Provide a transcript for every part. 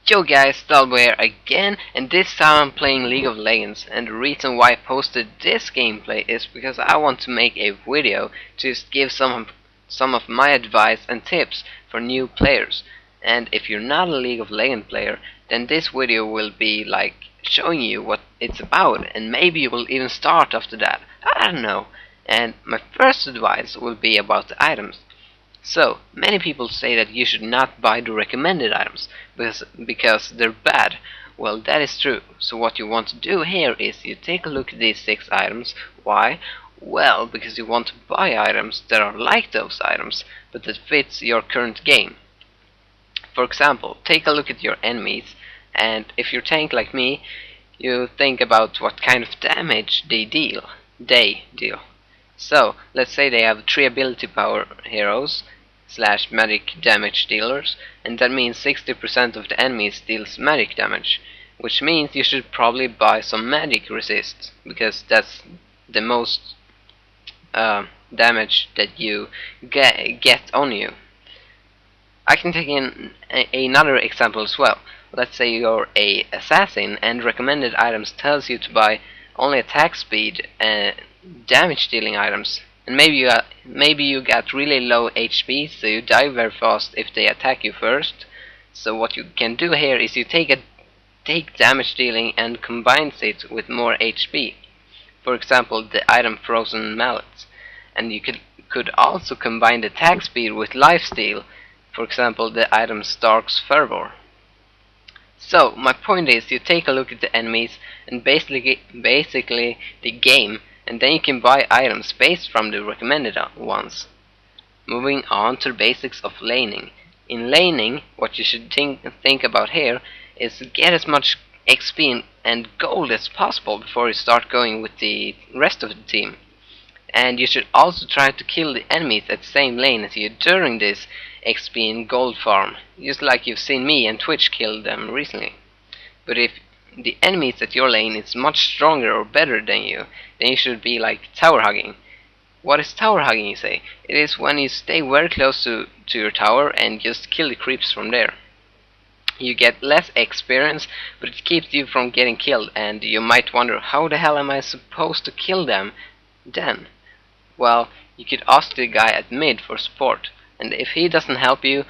Yo guys, lceBear again, and this time I'm playing League of Legends, and the reason why I posted this gameplay is because I want to make a video to just give some of my advice and tips for new players. And if you're not a League of Legends player, then this video will be like showing you what it's about, and maybe you will even start after that. I don't know. And my first advice will be about the items. So, many people say that you should not buy the recommended items because they're bad. Well, that is true. So what you want to do here is you take a look at these 6 items. Why? Well, because you want to buy items that are like those items, but that fits your current game. For example, take a look at your enemies, and if you're tank like me, you think about what kind of damage they deal. So, let's say they have 3 ability power heroes / magic damage dealers, and that means 60% of the enemies deals magic damage, which means you should probably buy some magic resist, because that's the most damage that you get on you. I can take in another example as well. Let's say you're a assassin and recommended items tells you to buy only attack speed and damage dealing items, and maybe you got really low HP, so you die very fast if they attack you first. So what you can do here is you take damage dealing and combines it with more HP. For example, the item Frozen Mallet, and you could also combine the attack speed with lifesteal. For example, the item Stark's Fervor. So my point is, you take a look at the enemies and basically the game, and then you can buy items based from the recommended ones. Moving on to the basics of laning. In laning, what you should think about here is to get as much XP and gold as possible before you start going with the rest of the team. And you should also try to kill the enemies at the same lane as you during this XP and gold farm, just like you've seen me and Twitch kill them recently. But if the enemies at your lane is much stronger or better than you, then you should be like tower hugging. What is tower hugging, you say? It is when you stay very close to your tower and just kill the creeps from there. You get less experience, but it keeps you from getting killed, and you might wonder, how the hell am I supposed to kill them then? Well, you could ask the guy at mid for support, and if he doesn't help you,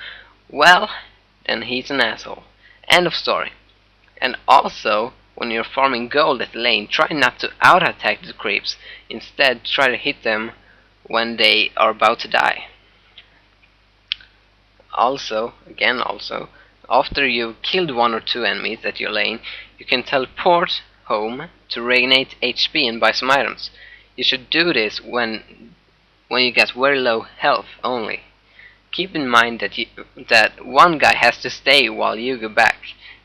well, then he's an asshole. End of story. And also, when you're farming gold at the lane, try not to out-attack the creeps. Instead, try to hit them when they are about to die. Also, after you've killed 1 or 2 enemies at your lane, you can teleport home to regenerate HP and buy some items. You should do this when you get very low health only. Keep in mind that one guy has to stay while you go back.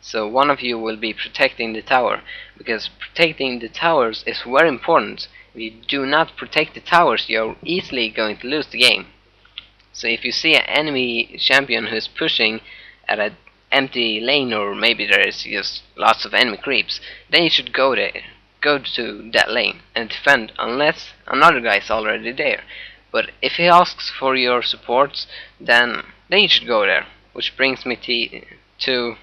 So one of you will be protecting the tower, because protecting the towers is very important. If you do not protect the towers, you're easily going to lose the game. So if you see an enemy champion who is pushing at an empty lane, or maybe there is just lots of enemy creeps, then you should go to that lane and defend unless another guy is already there. But if he asks for your supports, then you should go there. Which brings me to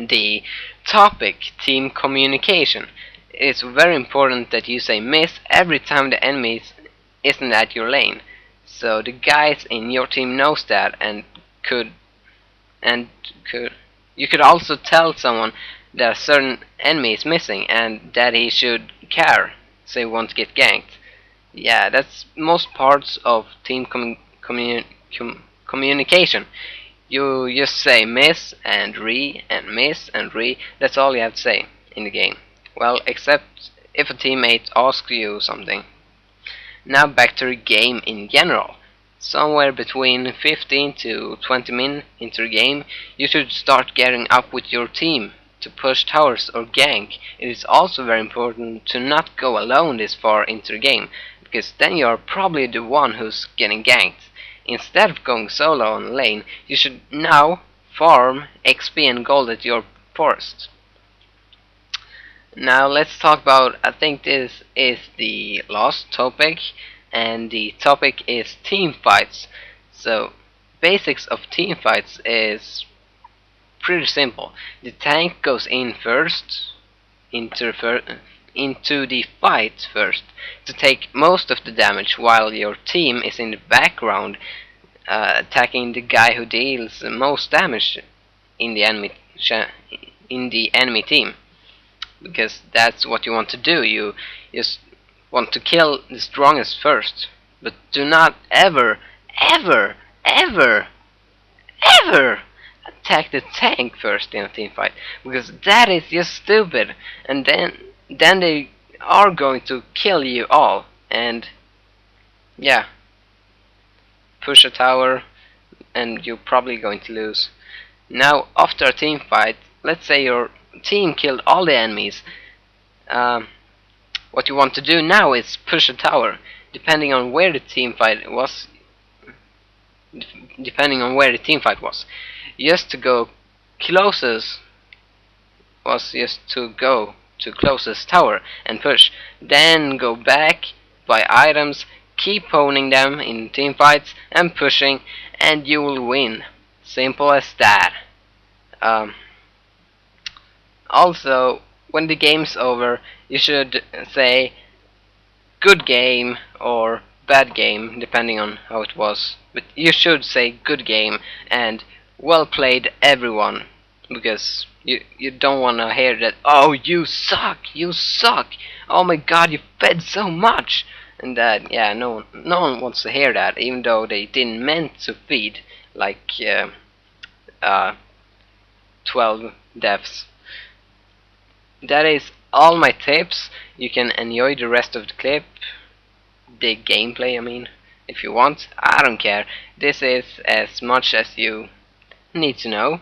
the topic, team communication. It's very important that you say miss every time the enemy isn't at your lane. So the guys in your team knows that, and you could also tell someone that a certain enemy is missing and that he should care so he won't get ganked. Yeah, that's most parts of team communication. You just say miss and re and miss and re. That's all you have to say in the game. Well, except if a teammate asks you something. Now back to the game in general. Somewhere between 15 to 20 minutes into the game, you should start getting up with your team to push towers or gank. It is also very important to not go alone this far into the game, because then you are probably the one who's getting ganked. Instead of going solo on the lane, you should now farm XP and gold at your forest. Now let's talk about, I think this is the last topic, and the topic is team fights. So basics of team fights is pretty simple. The tank goes in first, into the fight first, to take most of the damage, while your team is in the background, attacking the guy who deals the most damage in the enemy team, because that's what you want to do. You just want to kill the strongest first, but do not ever, ever, ever, ever attack the tank first in a team fight, because that is just stupid, and then they are going to kill you all. And yeah, push a tower and you're probably going to lose. Now, after a team fight, let's say your team killed all the enemies. What you want to do now is push a tower, depending on where the team fight was. Just to go closest was just to go to closest tower and push. Then go back, buy items, keep owning them in team fights and pushing, and you will win. Simple as that. Also, when the game's over, you should say good game or bad game, depending on how it was. But you should say good game and well played, everyone, because you don't want to hear that, oh, you suck, oh my god, you fed so much, and that, yeah, no one wants to hear that, even though they didn't meant to feed like 12 deaths. That is all my tips. You can enjoy the rest of the clip, the gameplay, I mean, if you want. I don't care. This is as much as you need to know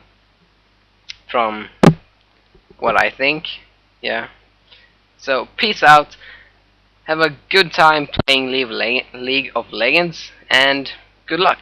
from what I think. Yeah. So peace out. Have a good time playing League of Legends, and good luck.